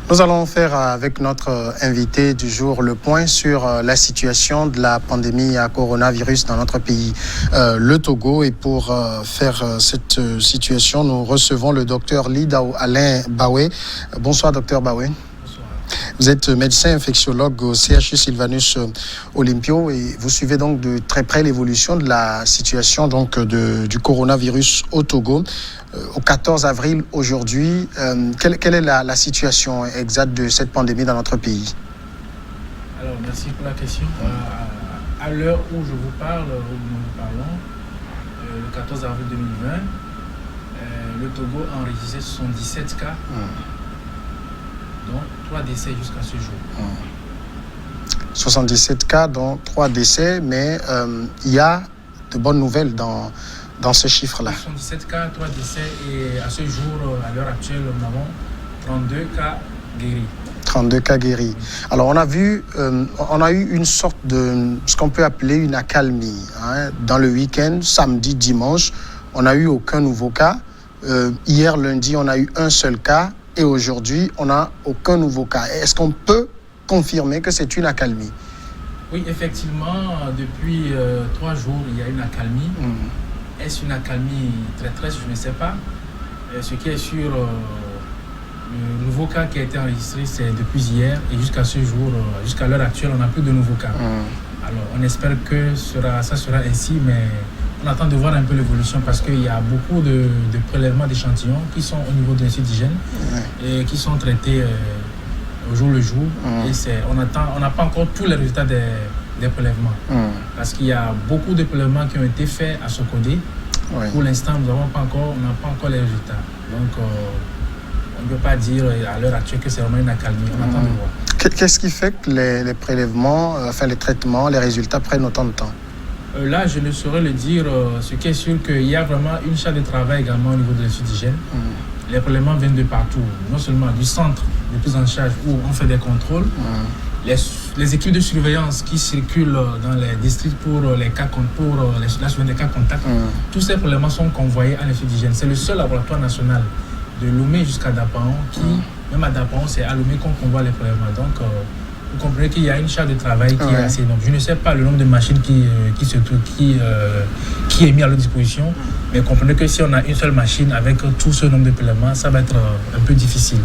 Nous allons faire avec notre invité du jour le point sur la situation de la pandémie à coronavirus dans notre pays, le Togo. Et pour faire cette situation, nous recevons le docteur Lidao Alain Bawé. Bonsoir, docteur Bawé. Vous êtes médecin infectiologue au CHU Sylvanus Olympio et vous suivez donc de très près l'évolution de la situation donc du coronavirus au Togo. Au 14 avril aujourd'hui, quelle est la situation exacte de cette pandémie dans notre pays? Alors, merci pour la question. À l'heure où je vous parle, où nous parlons, le 14 avril 2020, le Togo a enregistré 77 cas. Donc 3 décès jusqu'à ce jour. 77 cas, dont 3 décès, mais il y a de bonnes nouvelles dans ces chiffres-là. 77 cas, 3 décès, et à ce jour, à l'heure actuelle, nous avons 32 cas guéris. 32 cas guéris. Alors on a eu une sorte de ce qu'on peut appeler une accalmie. Dans le week-end, samedi, dimanche, on n'a eu aucun nouveau cas. Hier, lundi, on a eu un seul cas. Et aujourd'hui, on n'a aucun nouveau cas. Est-ce qu'on peut confirmer que c'est une accalmie? Oui, effectivement, depuis 3 jours, il y a une accalmie. Est-ce une accalmie traîtresse? Je ne sais pas. Ce qui est sûr, le nouveau cas qui a été enregistré, c'est depuis hier. Et jusqu'à ce jour, jusqu'à l'heure actuelle, on n'a plus de nouveaux cas. Alors, on espère que ça sera ainsi, mais on attend de voir un peu l'évolution parce qu'il y a beaucoup de prélèvements d'échantillons qui sont au niveau de l'institut d'hygiène et qui sont traités au jour le jour. Et on n'a pas encore tous les résultats des prélèvements parce qu'il y a beaucoup de prélèvements qui ont été faits à Sokodé. Pour l'instant, on n'a pas encore les résultats. Donc, on ne peut pas dire à l'heure actuelle que c'est vraiment une accalmie. On attend de voir. Qu'est-ce qui fait que les prélèvements, les traitements, les résultats prennent autant de temps? Là, je ne saurais le dire. Ce qui est sûr, qu'il y a vraiment une charge de travail également au niveau de l'institut d'hygiène. Les prélèvements viennent de partout, non seulement du centre de prise en charge où on fait des contrôles, les équipes de surveillance qui circulent dans les districts pour la surveillance des cas contacts. Tous ces prélèvements sont convoyés à l'institut d'hygiène. C'est le seul laboratoire national de Lomé jusqu'à Dapaon qui, même à Dapaon, c'est à Lomé qu'on convoie les prélèvements. Donc, vous comprenez qu'il y a une charge de travail qui est assez énorme. Je ne sais pas le nombre de machines qui est mis à leur disposition, mais comprenez que si on a une seule machine avec tout ce nombre de prélèvements, ça va être un peu difficile.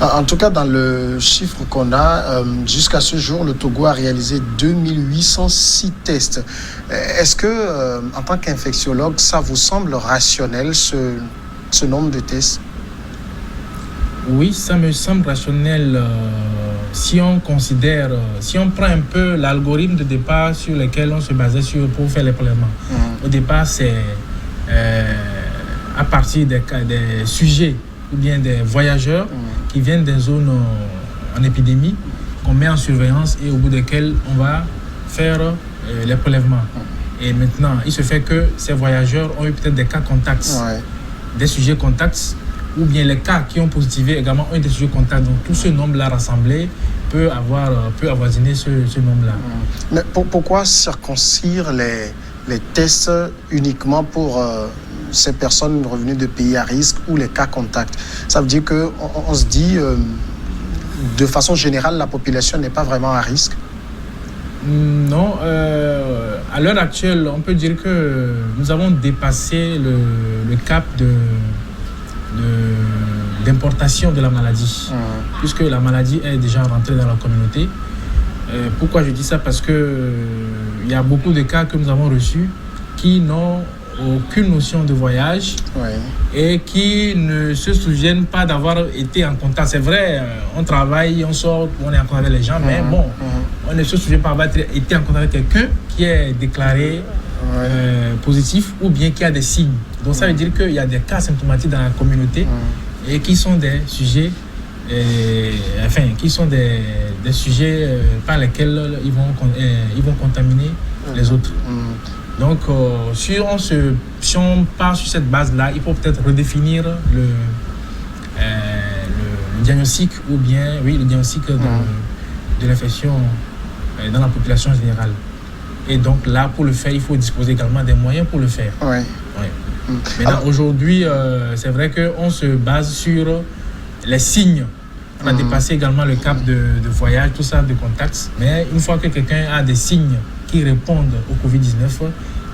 En tout cas, dans le chiffre qu'on a, jusqu'à ce jour, le Togo a réalisé 2806 tests. Est-ce que, en tant qu'infectiologue, ça vous semble rationnel, ce nombre de tests? Oui, ça me semble rationnel. Si on considère, si on prend un peu l'algorithme de départ sur lequel on se basait pour faire les prélèvements. Au départ, c'est à partir des sujets ou bien des voyageurs qui viennent des zones en épidémie qu'on met en surveillance et au bout desquels on va faire les prélèvements. Et maintenant, il se fait que ces voyageurs ont eu peut-être des cas contacts, des sujets contacts, ou bien les cas qui ont positivé également ont été sujets contacts. Donc tout ce nombre-là rassemblé peut avoisiner ce nombre-là. Mais pourquoi circoncire les tests uniquement pour ces personnes revenues de pays à risque ou les cas contacts? Ça veut dire qu'on se dit, de façon générale, la population n'est pas vraiment à risque? Non. À l'heure actuelle, on peut dire que nous avons dépassé le cap d'importation de la maladie, puisque la maladie est déjà rentrée dans la communauté. Pourquoi je dis ça? Parce que il y a beaucoup de cas que nous avons reçus qui n'ont aucune notion de voyage et qui ne se souviennent pas d'avoir été en contact. C'est vrai, on travaille, on sort, on est en contact avec les gens, mais bon, on ne se souvient pas avoir été en contact avec quelqu'un qui est déclaré positif ou bien qui a des signes. Donc ça veut dire qu'il y a des cas symptomatiques dans la communauté et qui sont des sujets, des sujets par lesquels ils vont contaminer les autres. Donc si on part sur cette base-là, il faut peut-être redéfinir le diagnostic ou bien le diagnostic de l'infection dans la population générale. Et donc là, pour le faire, il faut disposer également des moyens pour le faire. Maintenant, aujourd'hui, c'est vrai qu'on se base sur les signes On a dépassé également le cap de voyage, tout ça, de contacts. Mais une fois que quelqu'un a des signes qui répondent au Covid-19,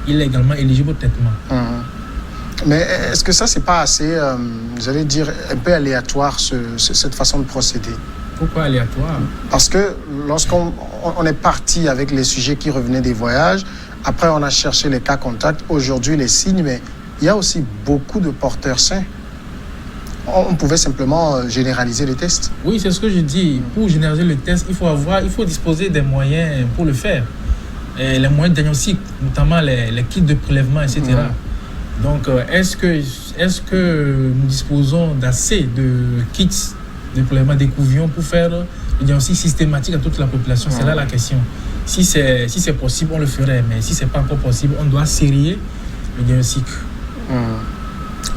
il est également éligible au traitement. Mais est-ce que ça, c'est pas assez, j'allais dire, un peu aléatoire, cette façon de procéder? Pourquoi aléatoire? Parce que lorsqu'on est parti avec les sujets qui revenaient des voyages, après on a cherché les cas contacts, aujourd'hui les signes, mais il y a aussi beaucoup de porteurs sains. On pouvait simplement généraliser les tests. Oui, c'est ce que je dis. Pour généraliser le test, il faut disposer des moyens pour le faire. Et les moyens de diagnostic, notamment les kits de prélèvement, etc. Donc, est-ce que nous disposons d'assez de kits de prélèvement d'échantillons pour faire le diagnostic systématique à toute la population? C'est là la question. Si c'est possible, on le ferait. Mais si ce n'est pas encore possible, on doit sérier le diagnostic.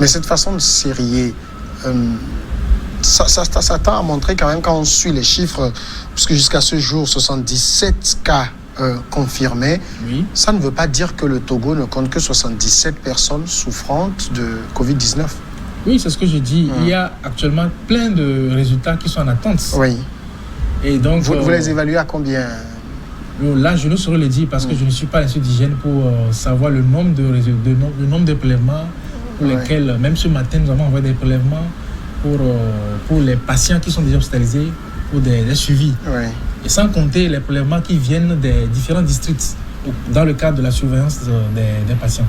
Mais cette façon de sérier, ça tend à montrer quand même, quand on suit les chiffres, puisque jusqu'à ce jour, 77 cas confirmés, ça ne veut pas dire que le Togo ne compte que 77 personnes souffrantes de Covid-19. Oui, c'est ce que je dis. Il y a actuellement plein de résultats qui sont en attente. Oui. Et donc, vous les évaluez à combien? Là, je ne saurais le dire parce que je ne suis pas institut d'hygiène pour savoir le nombre de prélèvements pour lesquels, même ce matin, nous avons envoyé des prélèvements pour les patients qui sont déjà hospitalisés pour des suivis. Oui. Et sans compter les prélèvements qui viennent des différents districts dans le cadre de la surveillance des patients.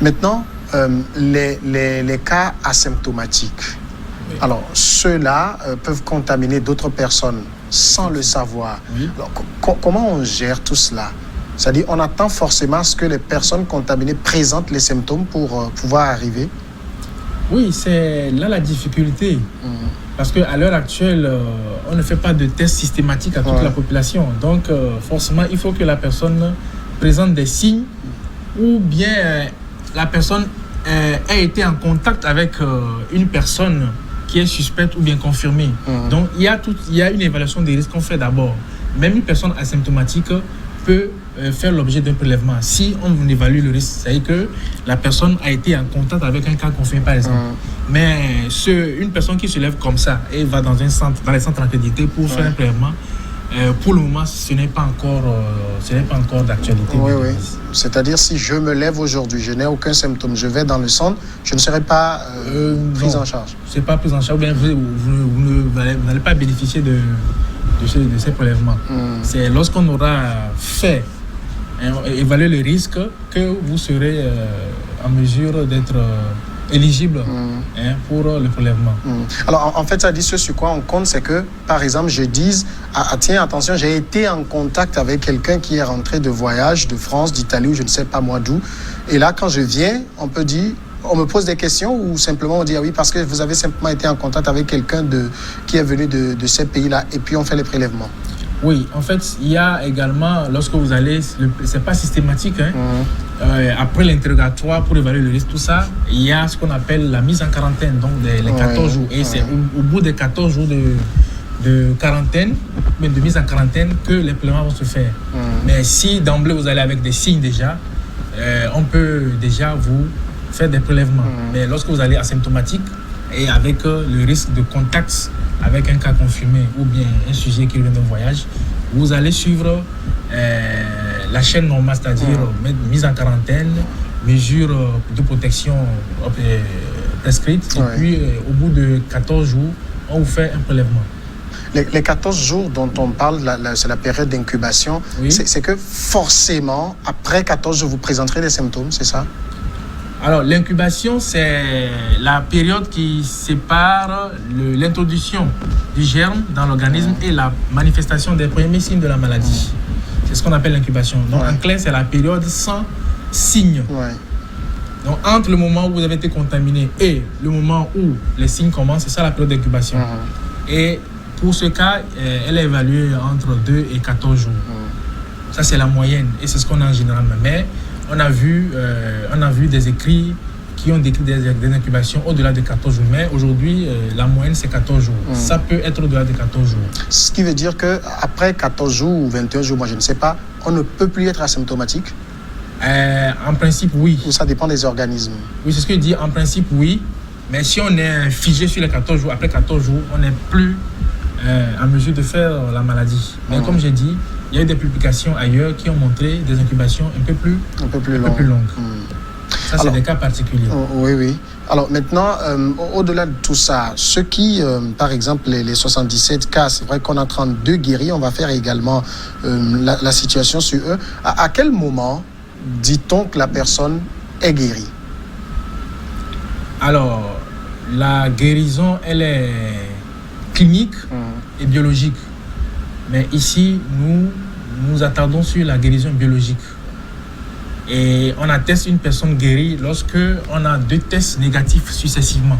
Maintenant, les cas asymptomatiques. Oui. Alors, ceux-là peuvent contaminer d'autres personnes sans le savoir. Oui. Alors, comment on gère tout cela? C'est-à-dire, on attend forcément à ce que les personnes contaminées présentent les symptômes pour pouvoir arriver? Oui, c'est là la difficulté. Parce qu'à l'heure actuelle, on ne fait pas de tests systématiques à toute la population. Donc, forcément, il faut que la personne présente des signes ou bien la personne ait été en contact avec une personne qui est suspecte ou bien confirmée. Donc, il y a une évaluation des risques qu'on fait d'abord. Même une personne asymptomatique peut faire l'objet d'un prélèvement. Si on évalue le risque, c'est-à-dire que la personne a été en contact avec un cas confirmé, par exemple. Mais une personne qui se lève comme ça et va dans les centres accrédités pour faire un prélèvement, pour le moment, ce n'est pas encore d'actualité. Oui. C'est-à-dire, si je me lève aujourd'hui, je n'ai aucun symptôme, je vais dans le centre, je ne serai pas pris en charge. Ce n'est pas pris en charge, ou bien vous n'allez pas bénéficier de ces prélèvements. C'est lorsqu'on aura fait évaluer le risque que vous serez en mesure d'être éligible pour le prélèvement. Alors, en fait, ça dit ce sur quoi on compte, c'est que, par exemple, je dise, tiens, attention, j'ai été en contact avec quelqu'un qui est rentré de voyage de France, d'Italie, ou je ne sais pas moi d'où. Et là, quand je viens, on me pose des questions ou simplement on dit, ah oui, parce que vous avez simplement été en contact avec quelqu'un qui est venu de ces pays-là, et puis on fait les prélèvements. Oui, en fait, il y a également, lorsque vous allez, c'est pas systématique, après l'interrogatoire pour évaluer le risque, tout ça, il y a ce qu'on appelle la mise en quarantaine, donc les 14 jours. Et c'est au bout des 14 jours de quarantaine, mais de mise en quarantaine, que les prélèvements vont se faire. Mais si d'emblée vous allez avec des signes déjà, on peut déjà vous faire des prélèvements. Mais lorsque vous allez asymptomatique et avec le risque de contact avec un cas confirmé ou bien un sujet qui vient d'un voyage, vous allez suivre la chaîne normale, c'est-à-dire mise en quarantaine, mesures de protection prescrites, et puis au bout de 14 jours, on vous fait un prélèvement. Les 14 jours dont on parle, c'est la période d'incubation, c'est que forcément, après 14 jours, vous présenterez des symptômes, c'est ça? Alors, l'incubation, c'est la période qui sépare l'introduction du germe dans l'organisme et la manifestation des premiers signes de la maladie. C'est ce qu'on appelle l'incubation. Donc, en clair, c'est la période sans signes. Donc, entre le moment où vous avez été contaminé et le moment où les signes commencent, c'est ça la période d'incubation. Et pour ce cas, elle est évaluée entre 2 et 14 jours. Ça, c'est la moyenne et c'est ce qu'on a en général. Mais on a vu des écrits qui ont décrit des incubations au-delà de 14 jours. Mais aujourd'hui, la moyenne, c'est 14 jours. Ça peut être au-delà de 14 jours. Ce qui veut dire qu'après 14 jours ou 21 jours, moi je ne sais pas, on ne peut plus être asymptomatique? En principe, oui. Ou ça dépend des organismes? Oui, c'est ce que je dis. En principe, oui. Mais si on est figé sur les 14 jours, après 14 jours, on n'est plus en mesure de faire la maladie. Mais comme j'ai dit, il y a eu des publications ailleurs qui ont montré des incubations un peu plus longues. Ça, c'est des cas particuliers. Oui. Alors maintenant, au-delà de tout ça, ceux qui, par exemple, les 77 cas, c'est vrai qu'on a 32 guéris, on va faire également la situation sur eux. À quel moment dit-on que la personne est guérie? Alors, la guérison, elle est clinique et biologique. Mais ici, nous attardons sur la guérison biologique. Et on atteste une personne guérie lorsque on a 2 tests négatifs successivement.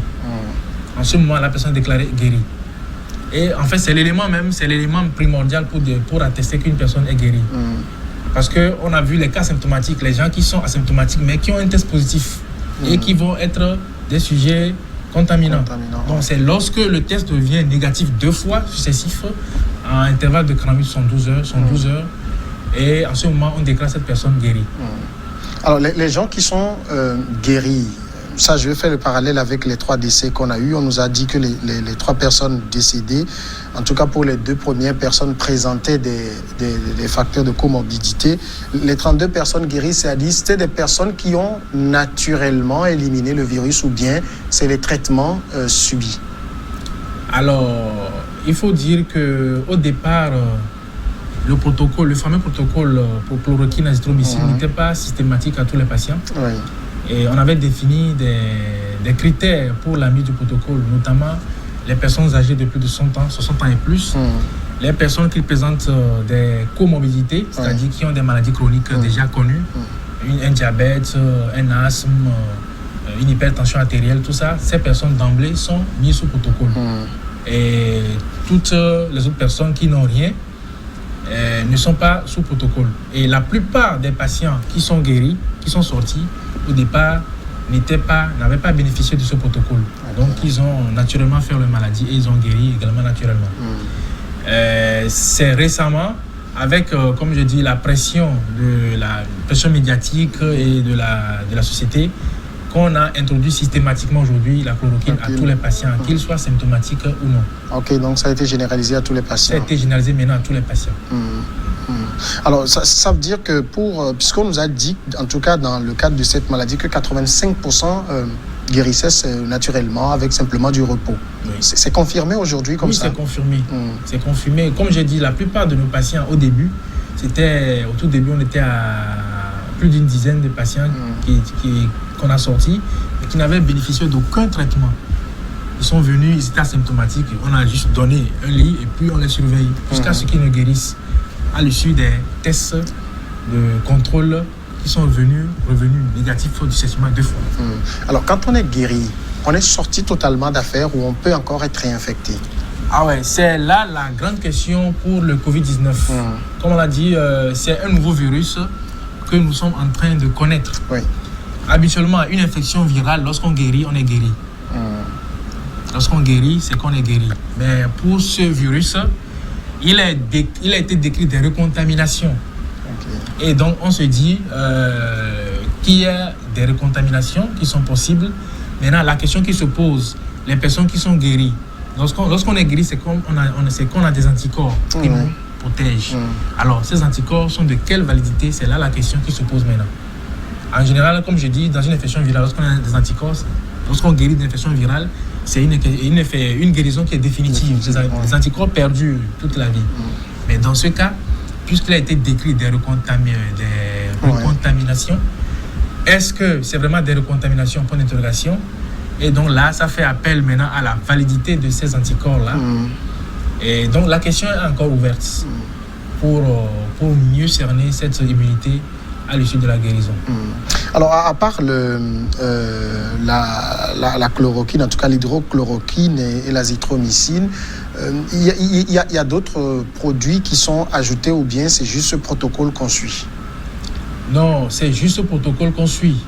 En ce moment, la personne est déclarée guérie. Et en fait, c'est l'élément primordial pour attester qu'une personne est guérie. Parce qu'on a vu les cas symptomatiques, les gens qui sont asymptomatiques, mais qui ont un test positif et qui vont être des sujets contaminants. Donc, c'est lorsque le test devient négatif 2 fois successifs, à un intervalle de 72 heures, et en ce moment, on déclare cette personne guérie. Alors, les gens qui sont guéris, ça, je vais faire le parallèle avec les 3 décès qu'on a eus. On nous a dit que les 3 personnes décédées, en tout cas pour les 2 premières personnes, présentaient des facteurs de comorbidité. Les 32 personnes guéries, c'est-à-dire c'était des personnes qui ont naturellement éliminé le virus ou bien c'est les traitements subis? Alors, il faut dire qu'au départ, le fameux protocole pour chloroquine, azithromycine n'était pas systématique à tous les patients. Oui. Et on avait défini des critères pour la mise du protocole, notamment les personnes âgées de plus de 60 ans et plus, les personnes qui présentent des comorbidités, c'est-à-dire qui ont des maladies chroniques déjà connues, un diabète, un asthme, une hypertension artérielle, tout ça, ces personnes d'emblée sont mises sous protocole. Et toutes les autres personnes qui n'ont rien ne sont pas sous protocole. Et la plupart des patients qui sont guéris, qui sont sortis, au départ, n'avaient pas bénéficié de ce protocole. Donc, ils ont naturellement fait leur maladie et ils ont guéri également naturellement. C'est récemment, avec, comme je dis, la pression médiatique et de la société, qu'on a introduit systématiquement aujourd'hui la chloroquine à tous les patients, qu'ils soient symptomatiques ou non. Ok, donc ça a été généralisé à tous les patients. Ça a été généralisé maintenant à tous les patients. Alors, ça veut dire que puisqu'on nous a dit, en tout cas dans le cadre de cette maladie, que 85% guérissaient naturellement avec simplement du repos. Oui. C'est confirmé aujourd'hui comme ça? Oui, c'est confirmé. C'est confirmé. Comme j'ai dit, la plupart de nos patients, au tout début, on était à plus d'une dizaine de patients qu'on a sortis et qui n'avaient bénéficié d'aucun traitement. Ils sont venus, ils étaient asymptomatiques, on a juste donné un lit et puis on les surveille jusqu'à ce qu'ils ne guérissent à l'issue des tests de contrôle qui sont revenus négatifs du séchement 2 fois. Alors, quand on est guéri, on est sorti totalement d'affaires ou on peut encore être réinfecté? Ah ouais, c'est là la grande question pour le Covid-19. Comme on l'a dit, c'est un nouveau virus que nous sommes en train de connaître. Oui. Habituellement, une infection virale, lorsqu'on guérit, on est guéri. Lorsqu'on guérit, c'est qu'on est guéri. Mais pour ce virus, il a été décrit des recontaminations. Et donc, on se dit qu'il y a des recontaminations qui sont possibles. Maintenant, la question qui se pose, les personnes qui sont guéries, lorsqu'on est guéri, c'est qu'on a des anticorps qui nous protègent. Alors, ces anticorps sont de quelle validité? C'est là la question qui se pose maintenant. En général, comme je dis, dans une infection virale, lorsqu'on a des anticorps, lorsqu'on guérit d'une infection virale, c'est une guérison qui est définitive. Les anticorps perdurent toute la vie. Mais dans ce cas, puisqu'il a été décrit des recontaminations, est-ce que c'est vraiment des recontaminations, point d'interrogation? Et donc là, ça fait appel maintenant à la validité de ces anticorps-là. Et donc la question est encore ouverte pour mieux cerner cette immunité à l'issue de la guérison. Alors, à part la chloroquine, en tout cas l'hydrochloroquine et l'azithromycine, il y a d'autres produits qui sont ajoutés ou bien c'est juste ce protocole qu'on suit? Non, c'est juste ce protocole qu'on suit.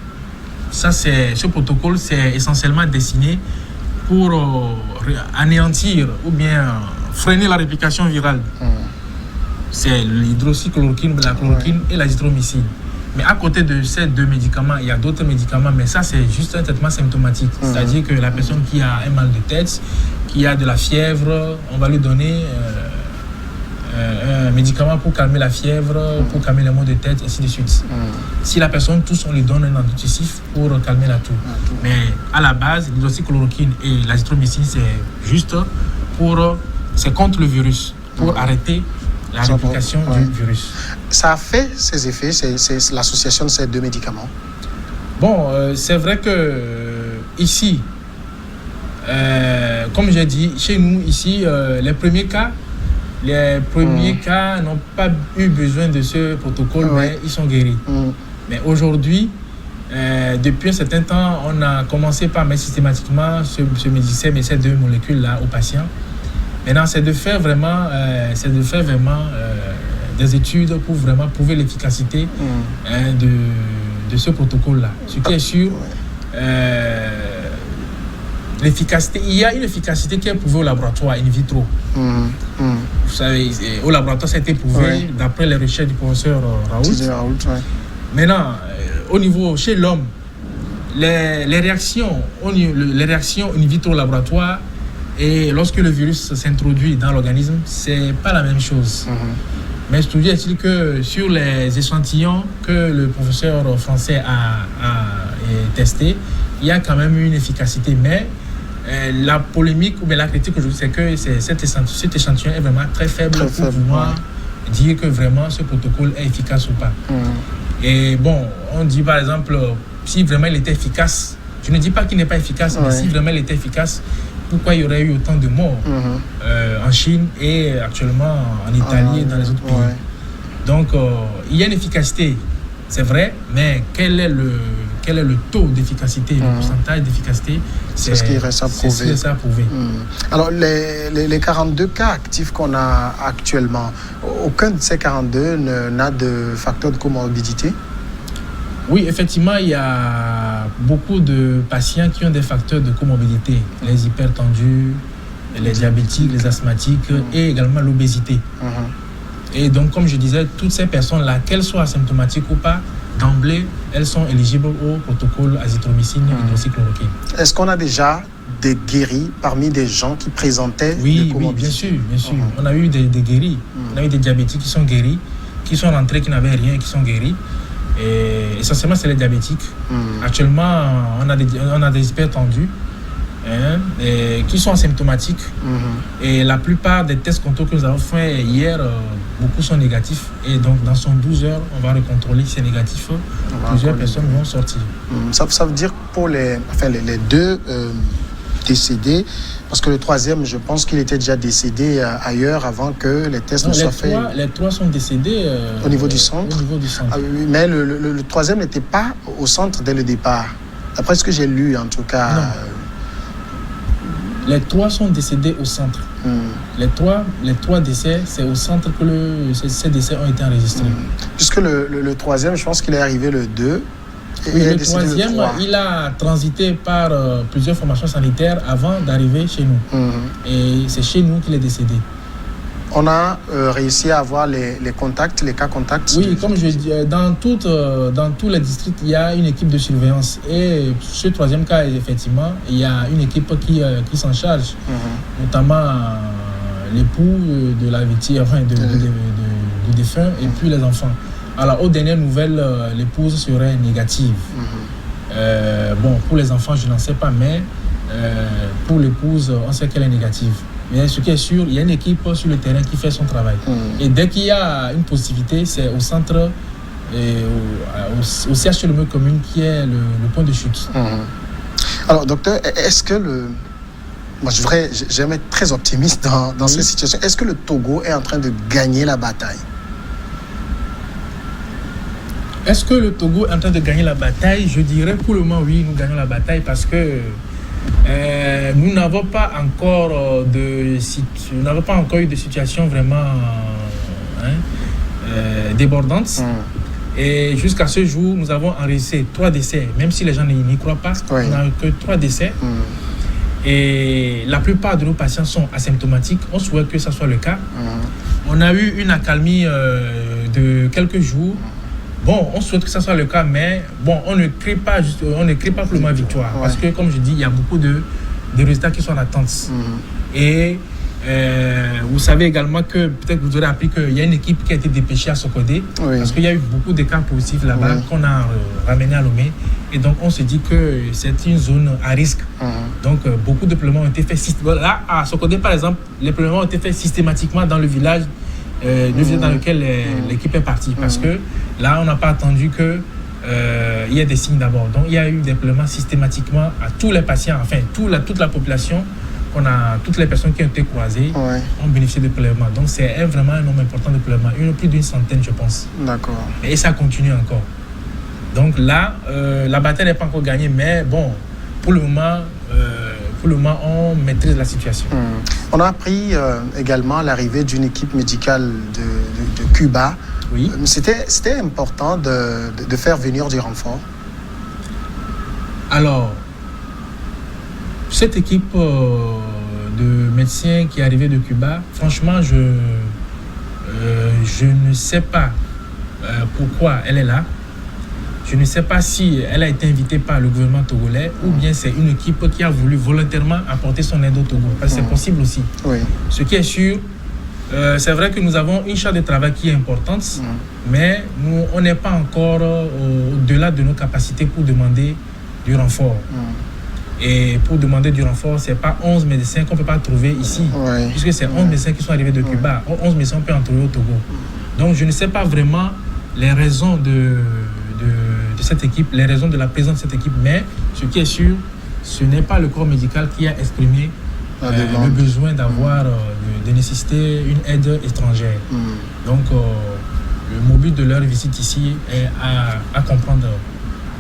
Ce protocole, c'est essentiellement destiné pour anéantir ou bien freiner la réplication virale. C'est l'hydroxychloroquine, la chloroquine et l'azithromycine. Mais à côté de ces 2 médicaments, il y a d'autres médicaments, mais ça, c'est juste un traitement symptomatique. C'est-à-dire que la personne qui a un mal de tête, qui a de la fièvre, on va lui donner un médicament pour calmer la fièvre, pour calmer les maux de tête, et ainsi de suite. Si la personne tousse, on lui donne un antitussif pour calmer la toux. Mais à la base, l'hydroxychloroquine et l'azithromycine, c'est juste c'est contre le virus, pour arrêter la réplication du virus. Ça a fait ses effets, c'est l'association de ces 2 médicaments? Bon, c'est vrai que ici, comme j'ai dit, chez nous, ici, les premiers cas n'ont pas eu besoin de ce protocole, mais ils sont guéris. Mais aujourd'hui, depuis un certain temps, on a commencé par mettre systématiquement ces 2 molécules-là aux patients. Maintenant, c'est de faire vraiment, des études pour vraiment prouver l'efficacité de ce protocole-là. Ce qui est sûr, l'efficacité, il y a une efficacité qui est prouvée au laboratoire in vitro. Vous savez, au laboratoire, ça a été prouvé d'après les recherches du professeur Raoult. Maintenant, au niveau chez l'homme, les réactions in vitro au laboratoire et lorsque le virus s'introduit dans l'organisme, c'est pas la même chose. Mais toujours est-il que sur les échantillons que le professeur français a testé, il y a quand même une efficacité. Mais la polémique ou bien la critique aujourd'hui, c'est que cet échantillon est vraiment très faible pour pouvoir dire que vraiment ce protocole est efficace ou pas. Et bon, on dit par exemple, si vraiment il était efficace, je ne dis pas qu'il n'est pas efficace, mais si vraiment il était efficace, pourquoi il y aurait eu autant de morts en Chine et actuellement en Italie et dans les autres pays. Donc, il y a une efficacité, c'est vrai, mais quel est le taux d'efficacité, le pourcentage d'efficacité? C'est ce qui reste à prouver. Alors, les 42 cas actifs qu'on a actuellement, aucun de ces 42 n'a de facteur de comorbidité? Oui, effectivement, il y a beaucoup de patients qui ont des facteurs de comorbidité. Les hypertendus, les diabétiques, les asthmatiques et également l'obésité. Et donc, comme je disais, toutes ces personnes-là, qu'elles soient asymptomatiques ou pas, d'emblée, elles sont éligibles au protocole azithromycine et hydroxychloroquine. Est-ce qu'on a déjà des guéris parmi des gens qui présentaient des comorbidités? Oui, bien sûr. On a eu des guéris. On a eu des diabétiques qui sont guéris, qui sont rentrés, qui n'avaient rien, qui sont guéris. Et essentiellement, c'est les diabétiques. Actuellement, on a des hypertendus qui sont asymptomatiques. Et la plupart des tests contrôles que nous avons fait hier, beaucoup sont négatifs. Et donc, dans 12 heures, on va recontrôler si c'est négatif. Plusieurs personnes vont sortir. Ça veut dire pour les 2 décédés, parce que le 3e, je pense qu'il était déjà décédé ailleurs avant que les tests ne soient faits. Les 3 sont décédés au niveau du centre. Mais le 3e n'était pas au centre dès le départ. D'après ce que j'ai lu, en tout cas. Non. Les 3 sont décédés au centre. Les 3 décès, c'est au centre que ces décès ont été enregistrés. Puisque le 3e, je pense qu'il est arrivé le 2. Oui, le 3e, il a transité par plusieurs formations sanitaires avant d'arriver chez nous. Et c'est chez nous qu'il est décédé. On a réussi à avoir les contacts, les cas contacts? Oui, comme je dis, dans tous les districts, il y a une équipe de surveillance. Et ce 3e cas, effectivement, il y a une équipe qui s'en charge, notamment l'époux de la victime, enfin, du défunt, et puis les enfants. Alors, aux dernières nouvelles, l'épouse serait négative. Bon, pour les enfants, je n'en sais pas, mais pour l'épouse, on sait qu'elle est négative. Mais ce qui est sûr, il y a une équipe sur le terrain qui fait son travail. Et dès qu'il y a une positivité, c'est au centre, au CHLME commune qui est le point de chute. Alors, docteur, est-ce que moi, j'aime être très optimiste dans cette situation. Est-ce que le Togo est en train de gagner la bataille? Est-ce que le Togo est en train de gagner la bataille? Je dirais pour le moment, oui, nous gagnons la bataille parce que nous n'avons pas encore eu de situation vraiment débordante. Et jusqu'à ce jour, nous avons enregistré 3 décès, même si les gens n'y croient pas. On n'a que 3 décès. Et la plupart de nos patients sont asymptomatiques. On souhaite que ça soit le cas. On a eu une accalmie de quelques jours. Bon, on souhaite que ça soit le cas, mais bon, on ne crie pas pour le moment victoire. Parce que, comme je dis, il y a beaucoup de résultats qui sont en attente. Et vous savez également que, peut-être vous aurez appris qu'il y a une équipe qui a été dépêchée à Sokodé, parce qu'il y a eu beaucoup de cas positifs là-bas qu'on a ramenés à Lomé. Et donc, on se dit que c'est une zone à risque. Donc, beaucoup de déploiements ont été faits. Là, à Sokodé, par exemple, les déploiements ont été faits systématiquement dans le village dans lequel l'équipe est partie. Parce que là, on n'a pas attendu qu'il y ait des signes d'abord. Donc, il y a eu des déploiements systématiquement à tous les patients, enfin, toute la population. Toutes les personnes qui ont été croisées ont bénéficié de déploiements. Donc, c'est vraiment un nombre important de déploiements. Plus d'une centaine, je pense. D'accord. Et ça continue encore. Donc là, la bataille n'est pas encore gagnée, mais bon, pour le moment, on maîtrise la situation. On a appris également l'arrivée d'une équipe médicale de Cuba. Oui. C'était important de faire venir du renfort. Alors, cette équipe de médecins qui est arrivée de Cuba, franchement, je ne sais pas pourquoi elle est là. Je ne sais pas si elle a été invitée par le gouvernement togolais ou bien c'est une équipe qui a voulu volontairement apporter son aide au Togo. Parce que c'est possible aussi. Ce qui est sûr, c'est vrai que nous avons une charge de travail qui est importante, mais nous, on n'est pas encore au-delà de nos capacités pour demander du renfort. Et pour demander du renfort, ce n'est pas 11 médecins qu'on ne peut pas trouver ici, puisque c'est 11 médecins qui sont arrivés de Cuba. 11 médecins, on peut en trouver au Togo. Donc, je ne sais pas vraiment les raisons de cette équipe, les raisons de la présence de cette équipe, mais ce qui est sûr, ce n'est pas le corps médical qui a exprimé le besoin d'avoir, de nécessiter une aide étrangère. Donc, le but de leur visite ici est à comprendre.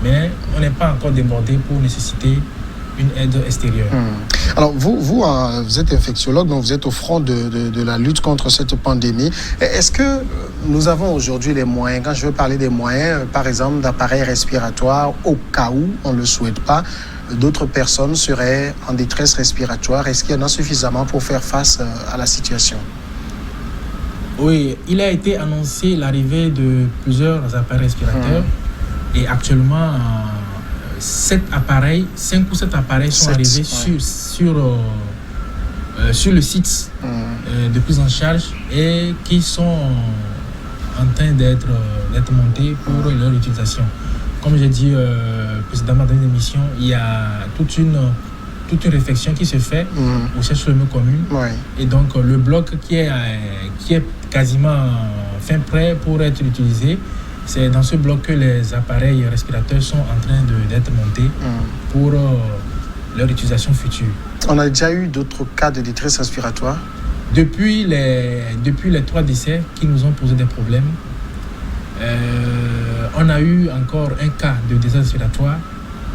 Mais on n'est pas encore débordé pour nécessiter une aide extérieure. Alors, vous êtes infectiologue, donc vous êtes au front de la lutte contre cette pandémie. Est-ce que nous avons aujourd'hui les moyens, quand je veux parler des moyens, par exemple, d'appareils respiratoires, au cas où on ne le souhaite pas, d'autres personnes seraient en détresse respiratoire. Est-ce qu'il y en a suffisamment pour faire face à la situation? Oui, il a été annoncé l'arrivée de plusieurs appareils respirateurs et actuellement, 5 ou 7 appareils sont arrivés sur le site de prise en charge et qui sont en train d'être montés pour leur utilisation. Comme j'ai dit précédemment dans une émission, il y a toute une réflexion qui se fait au siège sur le commune. Et donc le bloc qui est quasiment fin prêt pour être utilisé, c'est dans ce bloc que les appareils respirateurs sont en train d'être montés pour leur utilisation future. On a déjà eu d'autres cas de détresse respiratoire? Depuis les 3 décès qui nous ont posé des problèmes, on a eu encore un cas de détresse respiratoire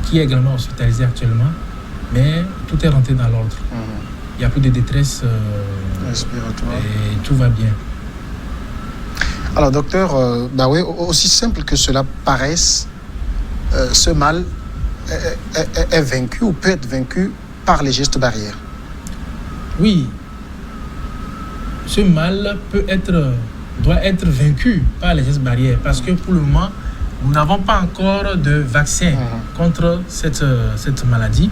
qui est également hospitalisé actuellement, mais tout est rentré dans l'ordre. Il n'y a plus de détresse respiratoire et tout va bien. Alors, docteur, aussi simple que cela paraisse, ce mal est vaincu ou peut être vaincu par les gestes barrières. Oui, ce mal doit être vaincu par les gestes barrières parce que pour le moment, nous n'avons pas encore de vaccin contre cette maladie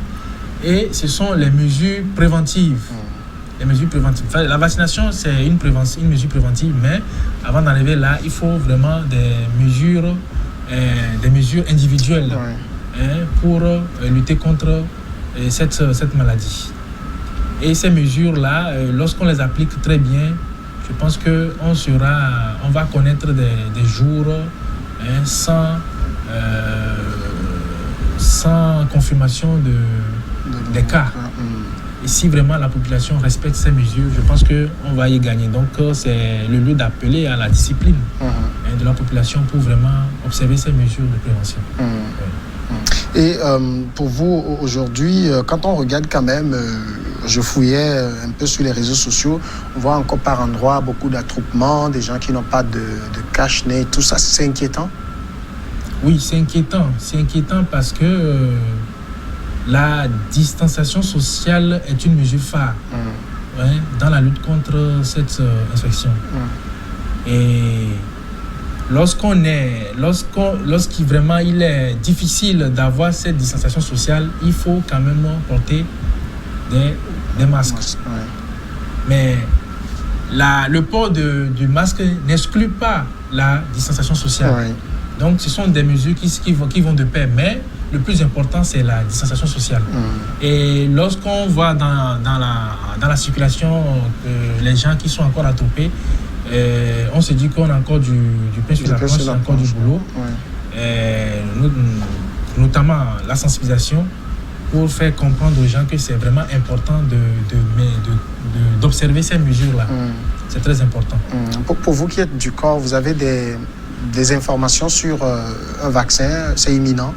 et ce sont les mesures préventives. Les mesures préventives. Enfin, la vaccination, c'est une mesure préventive, mais avant d'arriver là, il faut vraiment des mesures individuelles pour lutter contre cette maladie. Et ces mesures-là, lorsqu'on les applique très bien, je pense qu'on va connaître des jours sans confirmation des cas. Et si vraiment la population respecte ces mesures, je pense qu'on va y gagner. Donc, c'est le lieu d'appeler à la discipline de la population pour vraiment observer ces mesures de prévention. Et pour vous, aujourd'hui, quand on regarde quand même, je fouillais un peu sur les réseaux sociaux, on voit encore par endroits beaucoup d'attroupements, des gens qui n'ont pas de cache-nez, tout ça, c'est inquiétant? Oui, c'est inquiétant. C'est inquiétant parce que la distanciation sociale est une mesure phare dans la lutte contre cette infection. Et lorsqu'il vraiment il est difficile d'avoir cette distanciation sociale, il faut quand même porter des masques. Ouais. Mais le port du masque n'exclut pas la distanciation sociale. Ouais. Donc, ce sont des mesures qui vont de pair. Mais le plus important, c'est la distanciation sociale. Et lorsqu'on voit dans la circulation les gens qui sont encore attroupés, on se dit qu'on a encore du pain sur la planche, encore du boulot. Ouais. Notamment la sensibilisation pour faire comprendre aux gens que c'est vraiment important d'observer ces mesures-là. C'est très important. Pour vous qui êtes du corps, vous avez des informations sur un vaccin, c'est imminent?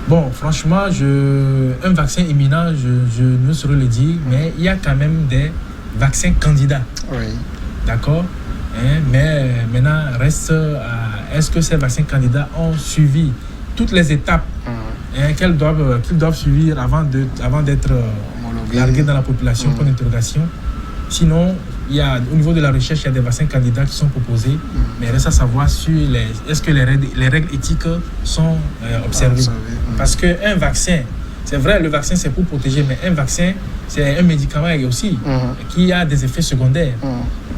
Bon, franchement, un vaccin imminent, je ne saurais le dire, mais il y a quand même des vaccins candidats. Oui. D'accord? Mais maintenant, reste est-ce que ces vaccins candidats ont suivi toutes les étapes qu'ils doivent suivre avant d'être largués dans la population pour l'interrogation? Sinon, au niveau de la recherche, il y a des vaccins candidats qui sont proposés, mais reste à savoir est-ce que les règles éthiques sont observées. Parce qu'un vaccin, c'est vrai, le vaccin c'est pour protéger, mais un vaccin, c'est un médicament aussi qui a des effets secondaires.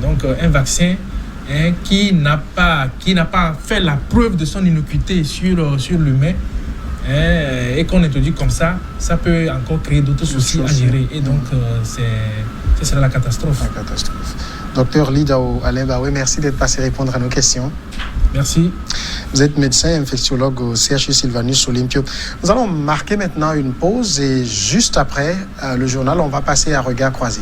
Donc, un vaccin qui n'a pas fait la preuve de son innocuité sur l'humain, et qu'on introduit comme ça peut encore créer d'autres soucis à gérer. Et donc, ce sera la catastrophe. La catastrophe. Docteur Lidao Alain Baoué, merci d'être passé répondre à nos questions. Merci. Vous êtes médecin infectiologue au CHU Sylvanus Olympio. Nous allons marquer maintenant une pause et juste après le journal, on va passer à Regard croisé.